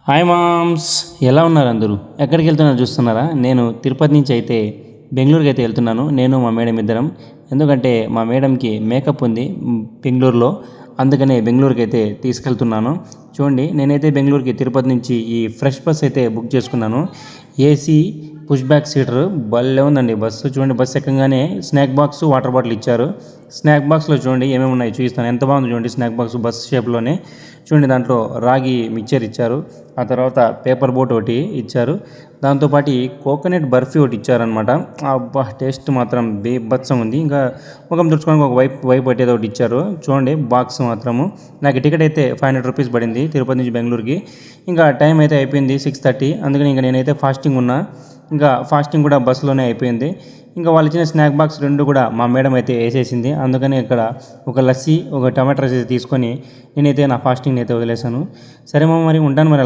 Hi moms, ఎలా ఉన్నారు అందరూ? ఎక్కడికి వెళ్తున్నారో చూస్తున్నారా? నేను తిరుపతి నుంచి అయితే బెంగళూరుకి అయితే వెళ్తున్నాను. నేను మా మేడం ఇద్దరం. ఎందుకంటే మా మేడంకి మేకప్ ఉంది బెంగళూరులో, అందుకనే బెంగళూరుకి అయితే తీసుకెళ్తున్నాను. చూడండి, నేనైతే బెంగళూరుకి తిరుపతి నుంచి ఈ ఫ్రెష్ బస్ అయితే బుక్ చేసుకున్నాను. ఏసీ పుష్ బ్యాక్ సీటర్ భలే ఉందండి బస్సు. చూడండి, బస్సు ఎక్కగానే స్నాక్ బాక్స్, వాటర్ బాటిల్ ఇచ్చారు. స్నాక్ బాక్స్లో చూడండి ఏమేమి ఉన్నాయి చూపిస్తాను. ఎంత బాగుంది చూడండి స్నాక్ బాక్స్, బస్ షేప్లోనే. చూడండి, దాంట్లో రాగి మిక్చర్ ఇచ్చారు. ఆ తర్వాత పేపర్ బోట్ ఒకటి ఇచ్చారు. దాంతోపాటు కోకోనట్ బర్ఫీ ఒకటి ఇచ్చారనమాట. అబ్బా, టేస్ట్ మాత్రం బీభత్సం ఉంది. ఇంకా ముఖం తుడుచుకోవడానికి ఒక వైప్ పెట్టేది ఒకటి ఇచ్చారు. చూడండి, బాక్స్ మాత్రము. నాకు టికెట్ అయితే 500 రూపీస్ పడింది తిరుపతి నుంచి బెంగళూరుకి. ఇంకా టైం అయితే అయిపోయింది 6:30. అందుకని ఇంకా నేనైతే ఫాస్టింగ్ ఉన్నా. ఇంకా ఫాస్టింగ్ కూడా బస్సులోనే అయిపోయింది. ఇంకా వాళ్ళు ఇచ్చిన స్నాక్ బాక్స్ రెండు కూడా మా మేడం అయితే వేసేసింది. అందుకని ఇక్కడ ఒక లస్సీ, ఒక టమాటో రైస్ అయితే తీసుకొని నేనైతే నా ఫాస్టింగ్ అయితే వదిలేశాను. సరే మామ, మరి ఉంటాను మరి.